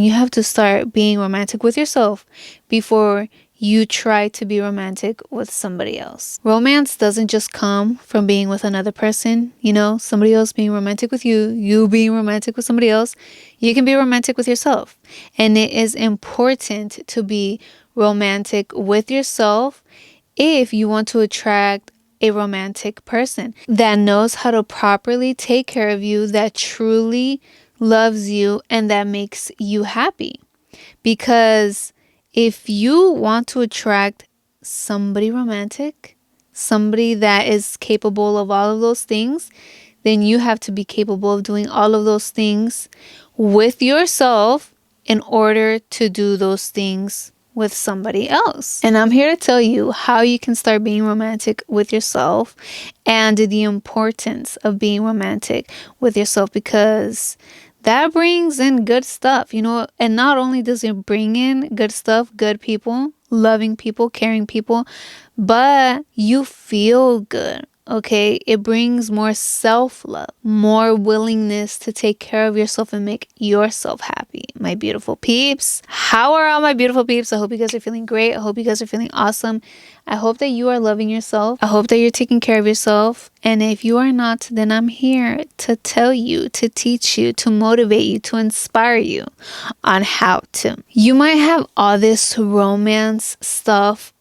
You have to start being romantic with yourself before you try to be romantic with somebody else. Romance doesn't just come from being with another person, somebody else being romantic with you, you being romantic with somebody else. You can be romantic with yourself. And it is important to be romantic with yourself if you want to attract a romantic person that knows how to properly take care of you, that truly loves you, and that makes you happy. Because if you want to attract somebody romantic, somebody that is capable of all of those things, then you have to be capable of doing all of those things with yourself in order to do those things with somebody else. And I'm here to tell you how you can start being romantic with yourself and the importance of being romantic with yourself, because that brings in good stuff, and not only does it bring in good stuff, good people, loving people, caring people, but you feel good. Okay, it brings more self-love, more willingness to take care of yourself and make yourself happy. My beautiful peeps. How are all my beautiful peeps? I hope you guys are feeling great. I hope you guys are feeling awesome. I hope that you are loving yourself. I hope that you're taking care of yourself. And if you are not, then I'm here to tell you, to teach you, to motivate you, to inspire you on how to. You might have all this romance stuff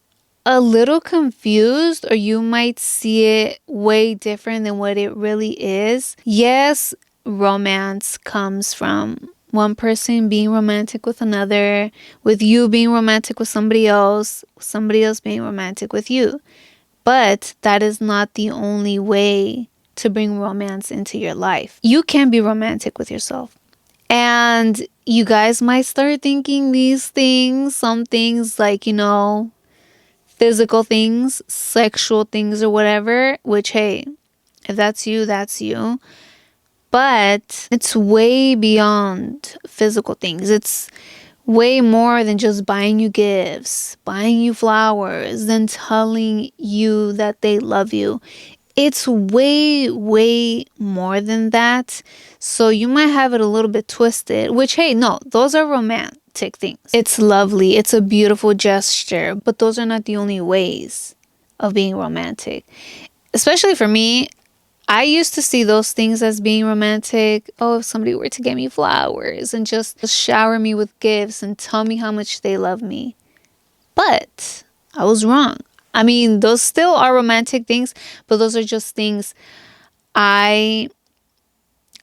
a little confused, or you might see it way different than what it really is. Yes, romance comes from one person being romantic with another, with you being romantic with somebody else being romantic with you. But that is not the only way to bring romance into your life. You can be romantic with yourself. And you guys might start thinking these things, some things like, physical things, sexual things, or whatever, which, hey, if that's you, that's you. But it's way beyond physical things. It's way more than just buying you gifts, buying you flowers, then telling you that they love you. It's way, way more than that. So you might have it a little bit twisted, which, hey, no, those are romantic things. It's lovely. It's a beautiful gesture, but those are not the only ways of being romantic. Especially for me, I used to see those things as being romantic. Oh, if somebody were to get me flowers and just shower me with gifts and tell me how much they love me. But I was wrong. I mean, those still are romantic things, but those are just things I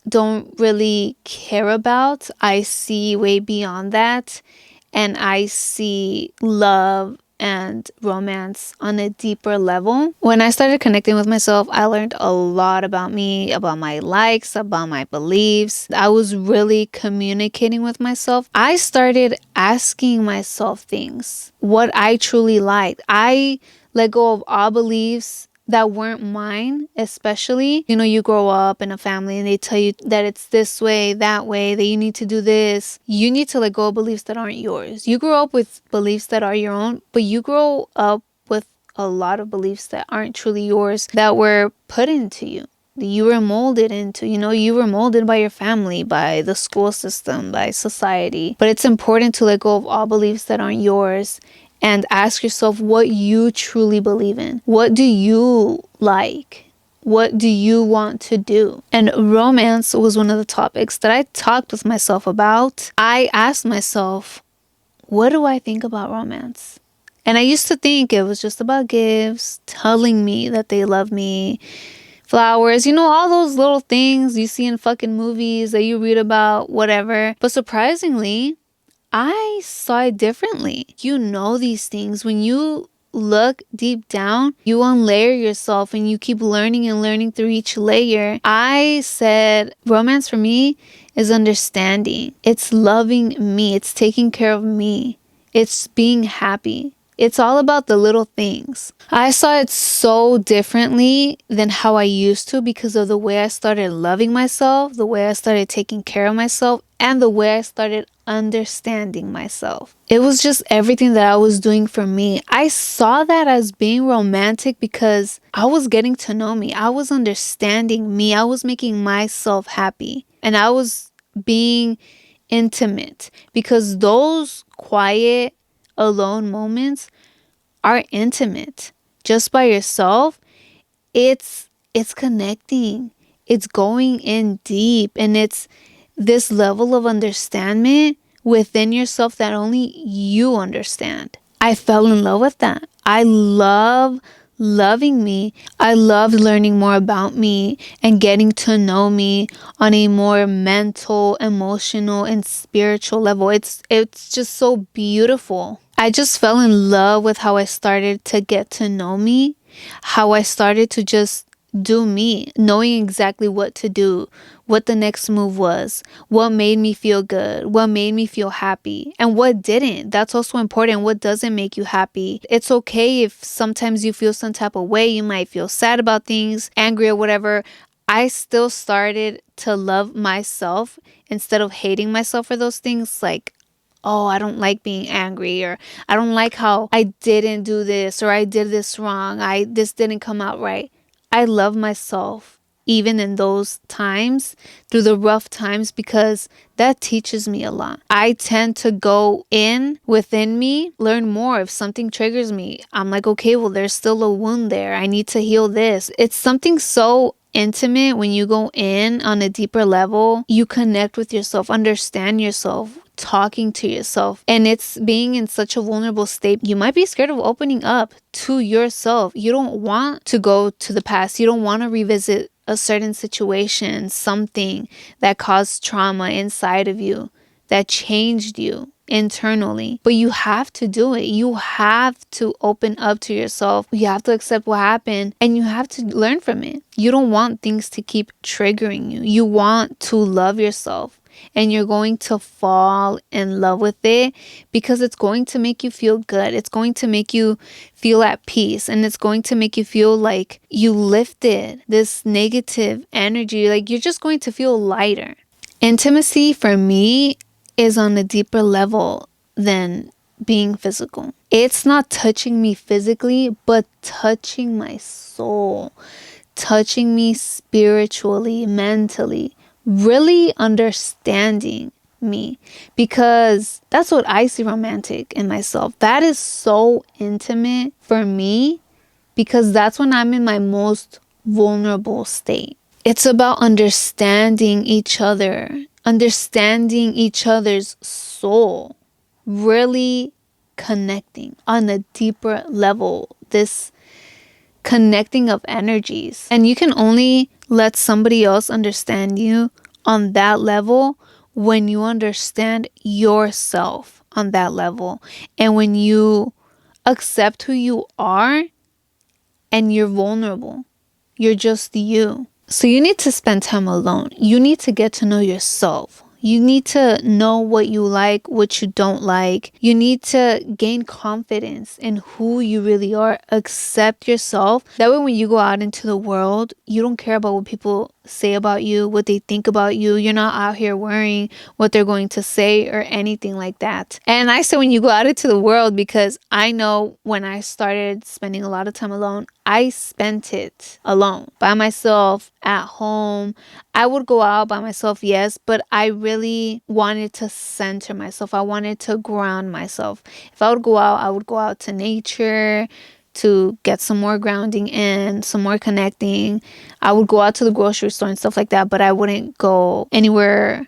don't really care about. I see way beyond that, and I see love and romance on a deeper level. When I started connecting with myself, I learned a lot about me, about my likes, about my beliefs. I was really communicating with myself. I started asking myself things, what I truly liked. I let go of all beliefs that weren't mine, especially. You grow up in a family and they tell you that it's this way, that way, that you need to do this. You need to let go of beliefs that aren't yours. You grow up with beliefs that are your own, but you grow up with a lot of beliefs that aren't truly yours, that were put into you, that you were molded into. You were molded by your family, by the school system, by society. But it's important to let go of all beliefs that aren't yours and ask yourself what you truly believe in. What do you like? What do you want to do? And romance was one of the topics that I talked with myself about. I asked myself, what do I think about romance? And I used to think it was just about gifts, telling me that they love me, flowers, all those little things you see in fucking movies that you read about, whatever. But surprisingly, I saw it differently. These things. When you look deep down, you unlayer yourself and you keep learning and learning through each layer. I said romance for me is understanding. It's loving me. It's taking care of me. It's being happy. It's all about the little things. I saw it so differently than how I used to because of the way I started loving myself, the way I started taking care of myself, and the way I started understanding myself. It was just everything that I was doing for me. I saw that as being romantic because I was getting to know me. I was understanding me. I was making myself happy. And I was being intimate, because those quiet, alone moments are intimate. Just by yourself, it's connecting. It's going in deep, and it's this level of understanding within yourself that only you understand. I fell in love with that. I love loving me. I loved learning more about me and getting to know me on a more mental, emotional, and spiritual level. It's just so beautiful. I just fell in love with how I started to get to know me, how I started to just do me, knowing exactly what to do, what the next move was, what made me feel good, what made me feel happy, and what didn't. That's also important. What doesn't make you happy. It's okay if sometimes you feel some type of way. You might feel sad about things, angry or whatever. I still started to love myself instead of hating myself for those things. Like, oh, I don't like being angry, or I don't like how I didn't do this, or I did this wrong. This didn't come out right. I love myself even in those times, through the rough times, because that teaches me a lot. I tend to go in within me, learn more. If something triggers me, I'm like, okay, well, there's still a wound there. I need to heal this. It's something so intimate when you go in on a deeper level. You connect with yourself, understand yourself, talking to yourself, and it's being in such a vulnerable state. You might be scared of opening up to yourself. You don't want to go to the past. You don't want to revisit a certain situation, something that caused trauma inside of you, that changed you internally. But you have to do it. You have to open up to yourself. You have to accept what happened, and you have to learn from it. You don't want things to keep triggering you. You want to love yourself, and you're going to fall in love with it because it's going to make you feel good. It's going to make you feel at peace, and it's going to make you feel like you lifted this negative energy. Like, you're just going to feel lighter. Intimacy for me is on a deeper level than being physical. It's not touching me physically, but touching my soul, touching me spiritually, mentally, really understanding me, because that's what I see romantic in myself. That is so intimate for me, because that's when I'm in my most vulnerable state. It's about understanding each other, understanding each other's soul, really connecting on a deeper level, this connecting of energies. And you can only let somebody else understand you on that level when you understand yourself on that level, and when you accept who you are and you're vulnerable. You're just you. So you need to spend time alone. You need to get to know yourself. You need to know what you like, what you don't like. You need to gain confidence in who you really are. Accept yourself. That way when you go out into the world, you don't care about what people say about you, what they think about you. You're not out here worrying what they're going to say or anything like that. And I say when you go out into the world, because I know when I started spending a lot of time alone, I spent it alone, by myself, at home. I would go out by myself, yes, but I really wanted to center myself. I wanted to ground myself. If I would go out, I would go out to nature to get some more grounding in, some more connecting. I would go out to the grocery store and stuff like that, but I wouldn't go anywhere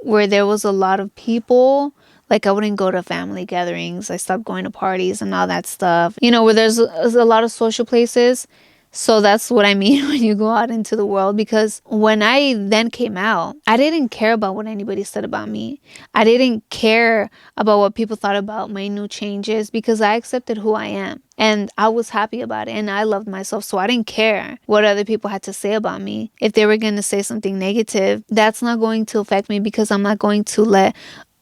where there was a lot of people. Like, I wouldn't go to family gatherings. I stopped going to parties and all that stuff. You know, where there's a lot of social places. So that's what I mean when you go out into the world. Because when I then came out, I didn't care about what anybody said about me. I didn't care about what people thought about my new changes, because I accepted who I am. And I was happy about it, and I loved myself. So I didn't care what other people had to say about me. If they were going to say something negative, that's not going to affect me, because I'm not going to let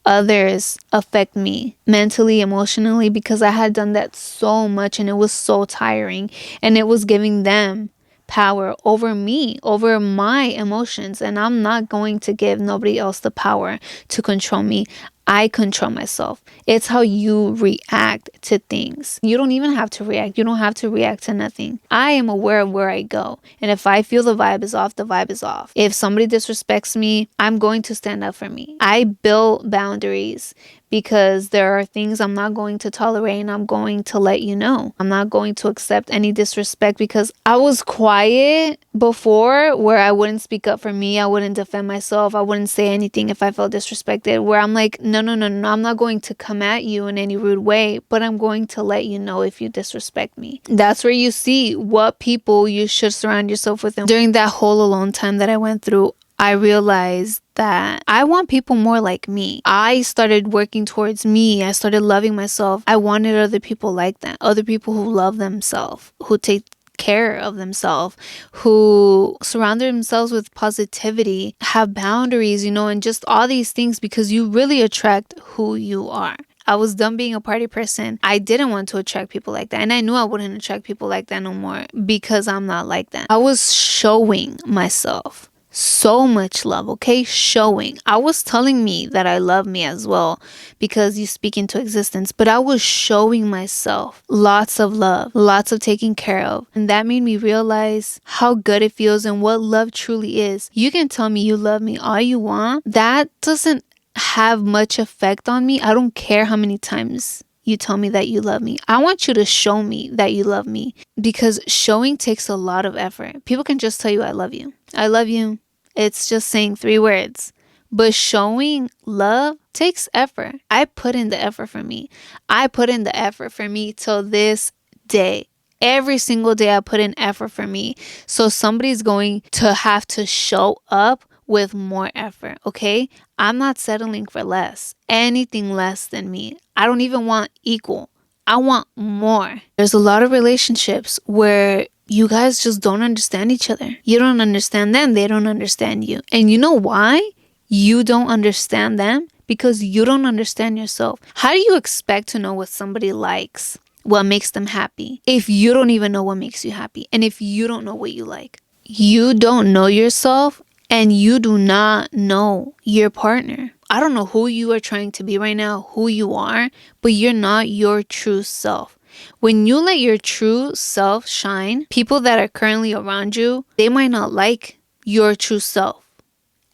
others affect me mentally, emotionally, because I had done that so much, and it was so tiring, and it was giving them power over me, over my emotions. And I'm not going to give nobody else the power to control me. I control myself. It's how you react to things. You don't even have to react. You don't have to react to nothing. I am aware of where I go. And if I feel the vibe is off, the vibe is off. If somebody disrespects me, I'm going to stand up for me. I built boundaries because there are things I'm not going to tolerate, and I'm going to let you know. I'm not going to accept any disrespect, because I was quiet before, where I wouldn't speak up for me. I wouldn't defend myself. I wouldn't say anything if I felt disrespected, where I'm like, no, I'm not going to come at you in any rude way, but I'm going to let you know if you disrespect me. That's where you see what people you should surround yourself with. And during that whole alone time that I went through, I realized that I want people more like me. I started working towards me. I started loving myself. I wanted other people like that. Other people who love themselves, who take care of themselves, who surround themselves with positivity, have boundaries, and just all these things, because you really attract who you are. I was done being a party person. I didn't want to attract people like that. And I knew I wouldn't attract people like that no more, because I'm not like that. I was showing myself so much love, okay? Showing. I was telling me that I love me as well, because you speak into existence, but I was showing myself lots of love, lots of taking care of. And that made me realize how good it feels and what love truly is. You can tell me you love me all you want. That doesn't have much effect on me. I don't care how many times you tell me that you love me. I want you to show me that you love me, because showing takes a lot of effort. People can just tell you, I love you. I love you. It's just saying 3 words. But showing love takes effort. I put in the effort for me. I put in the effort for me till this day. Every single day I put in effort for me. So somebody's going to have to show up with more effort, okay? I'm not settling for less. Anything less than me. I don't even want equal. I want more. There's a lot of relationships where you guys just don't understand each other. You don't understand them. They don't understand you. And you know why you don't understand them? Because you don't understand yourself. How do you expect to know what somebody likes, what makes them happy, if you don't even know what makes you happy, and if you don't know what you like? You don't know yourself, and you do not know your partner. I don't know who you are trying to be right now, who you are, but you're not your true self. When you let your true self shine, people that are currently around you, they might not like your true self.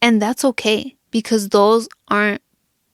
And that's okay, because those aren't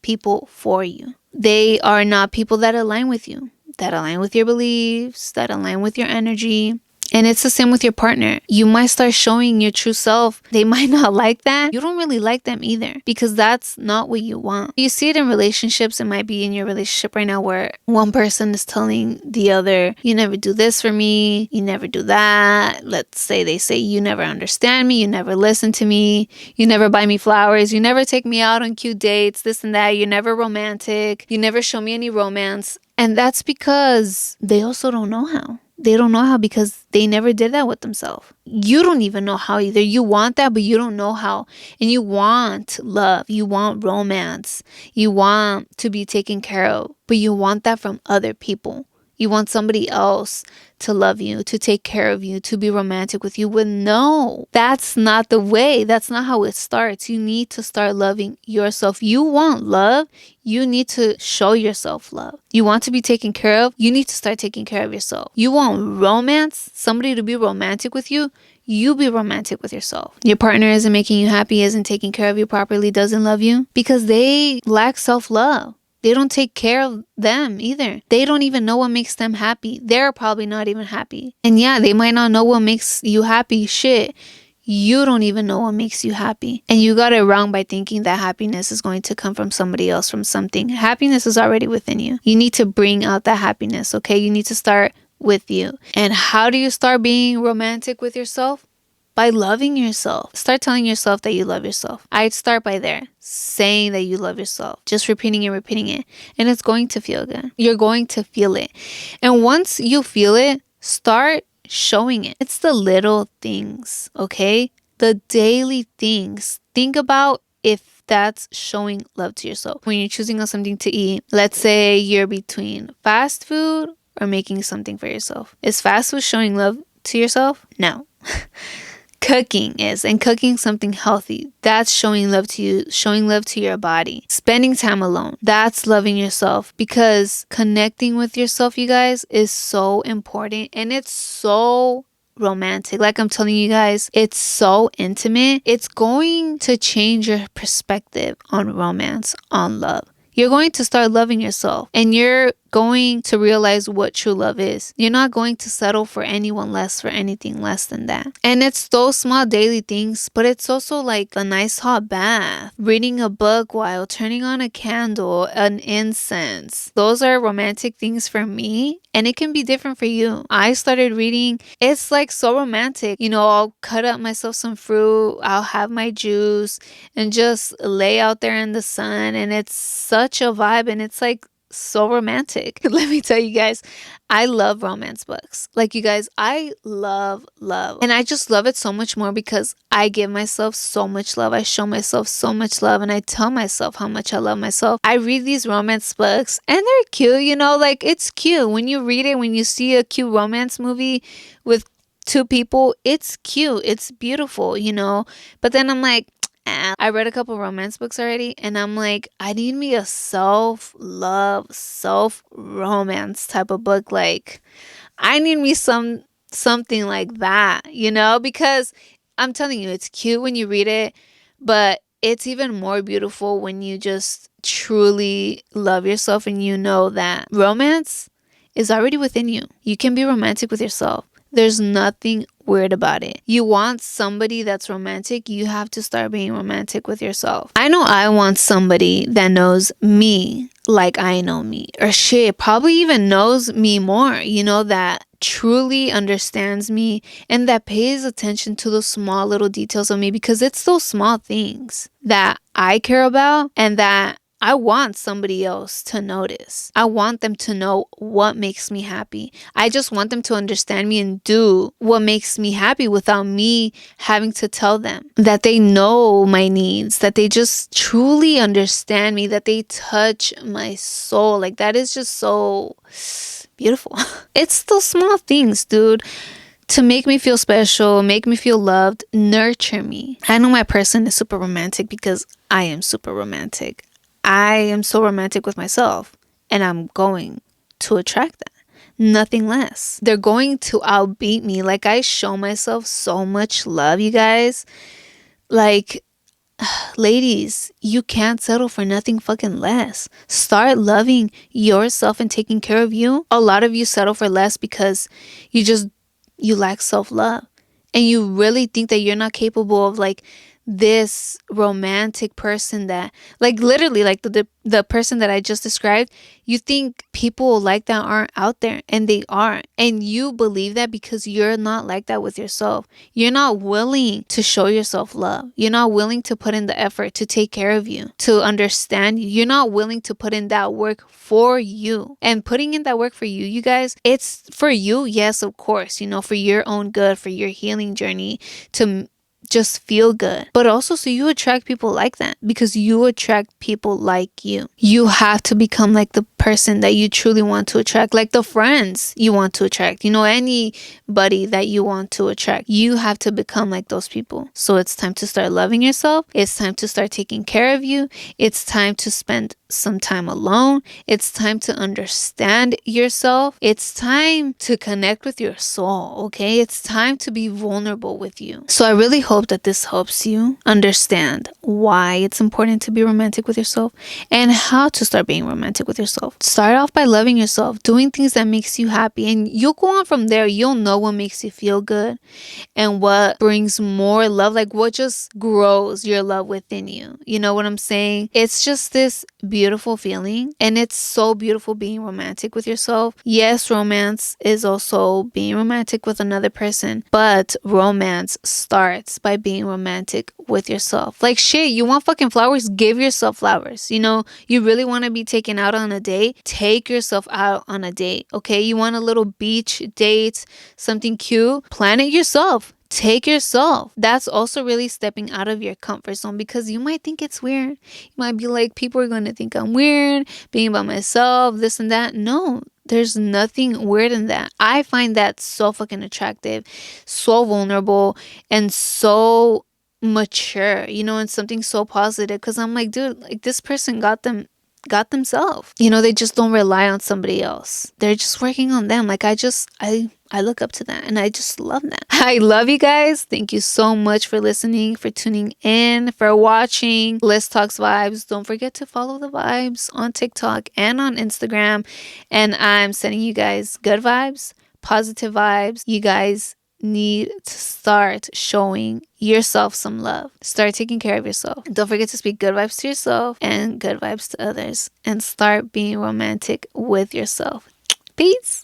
people for you. They are not people that align with you, that align with your beliefs, that align with your energy. And it's the same with your partner. You might start showing your true self. They might not like that. You don't really like them either, because that's not what you want. You see it in relationships. It might be in your relationship right now, where one person is telling the other, you never do this for me. You never do that. Let's say they say, you never understand me. You never listen to me. You never buy me flowers. You never take me out on cute dates, this and that. You're never romantic. You never show me any romance. And that's because they also don't know how. They don't know how, because they never did that with themselves. You don't even know how either. You want that, but you don't know how. And you want love. You want romance. You want to be taken care of. But you want that from other people. You want somebody else to love you, to take care of you, to be romantic with you. Well, no, that's not the way. That's not how it starts. You need to start loving yourself. You want love. You need to show yourself love. You want to be taken care of. You need to start taking care of yourself. You want romance, somebody to be romantic with you. You be romantic with yourself. Your partner isn't making you happy, isn't taking care of you properly, doesn't love you, because they lack self-love. They don't take care of them either. They don't even know what makes them happy. They're probably not even happy. And yeah, they might not know what makes you happy. Shit. You don't even know what makes you happy. And you got it wrong by thinking that happiness is going to come from somebody else, from something. Happiness is already within you. You need to bring out that happiness, okay? You need to start with you. And how do you start being romantic with yourself? By loving yourself. Start telling yourself that you love yourself. I'd start by there. Saying that you love yourself. Just repeating it. And it's going to feel good. You're going to feel it. And once you feel it, start showing it. It's the little things, okay? The daily things. Think about if that's showing love to yourself. When you're choosing on something to eat, let's say you're between fast food or making something for yourself. Is fast food showing love to yourself? No. cooking is, and cooking something healthy. That's showing love to you, showing love to your body. Spending time alone, that's loving yourself, because connecting with yourself, you guys, is so important, and it's so romantic. Like I'm telling you guys, it's so intimate. It's going to change your perspective on romance, on love. You're going to start loving yourself, and you're going to realize what true love is. You're not going to settle for anyone less, for anything less than that. And it's those small daily things, but it's also like a nice hot bath, reading a book while turning on a candle, an incense. Those are romantic things for me, and it can be different for you. I started reading. It's like so romantic. You know, I'll cut up myself some fruit, I'll have my juice, and just lay out there in the sun, and it's such a vibe, and it's like so romantic. Let me tell you guys, I love romance books. Like, you guys, I love love. And I just love it so much more because I give myself so much love. I show myself so much love, and I tell myself how much I love myself. I read these romance books, and they're cute, you know, like it's cute. When you read it, when you see a cute romance movie with two people, it's cute. It's beautiful, you know. But then I'm like, I read a couple romance books already, and I'm like, I need me a self-love, self-romance type of book. Like, I need me something like that, you know? Because I'm telling you, it's cute when you read it, but it's even more beautiful when you just truly love yourself and you know that romance is already within you. You can be romantic with yourself. There's nothing weird about it. You want somebody that's romantic, you have to start being romantic with yourself. I know I want somebody that knows me like I know me, or shit, probably even knows me more, you know, that truly understands me and that pays attention to those small little details of me, because it's those small things that I care about and that I want somebody else to notice. I want them to know what makes me happy. I just want them to understand me and do what makes me happy without me having to tell them. That they know my needs, that they just truly understand me, that they touch my soul. Like, that is just so beautiful. It's those small things, dude, to make me feel special, make me feel loved, nurture me. I know my person is super romantic because I am super romantic. I am so romantic with myself, and I'm going to attract that. Nothing less. They're going to outbeat me. Like, I show myself so much love, you guys. Like, ladies, you can't settle for nothing fucking less. Start loving yourself and taking care of you. A lot of you settle for less because you lack self-love. And you really think that you're not capable of, like, this romantic person that, like, literally, like the person that I just described, you think people like that aren't out there, and they are. And you believe that because you're not like that with yourself. You're not willing to show yourself love. You're not willing to put in the effort to take care of you, to understand you. You're not willing to put in that work for you. And putting in that work for you, you guys, it's for you, yes, of course, you know, for your own good, for your healing journey, to just feel good, but also so you attract people like that, because you attract people like you. You have to become like the person that you truly want to attract, like the friends you want to attract, you know, anybody that you want to attract. You have to become like those people. So it's time to start loving yourself. It's time to start taking care of you. It's time to spend some time alone. It's time to understand yourself. It's time to connect with your soul, okay? It's time to be vulnerable with you. So I really hope that this helps you understand why it's important to be romantic with yourself and how to start being romantic with yourself. Start off by loving yourself, doing things that makes you happy, and you'll go on from there. You'll know what makes you feel good and what brings more love, like what just grows your love within you. You know what I'm saying? It's just this beautiful feeling, and it's so beautiful being romantic with yourself. Yes, romance is also being romantic with another person, but romance starts by being romantic with yourself. Like, shit, you want fucking flowers? Give yourself flowers. You know, you really want to be taken out on a date? Take yourself out on a date, okay? You want a little beach date, something cute? Plan it yourself. Take yourself. That's also really stepping out of your comfort zone, because you might think it's weird. You might be like, people are going to think I'm weird, being by myself, this and that. No, There's nothing weird in that. I find that so fucking attractive, so vulnerable, and so mature, and something so positive. Because I'm like, dude, like this person got themselves. They just don't rely on somebody else. They're just working on them. Like I look up to that and I just love that. I love you guys. Thank you so much for listening, for tuning in, for watching Bliss Talks Vibes. Don't forget to follow the vibes on TikTok and on Instagram. And I'm sending you guys good vibes, positive vibes. You guys need to start showing yourself some love. Start taking care of yourself. Don't forget to speak good vibes to yourself and good vibes to others. And start being romantic with yourself. Peace.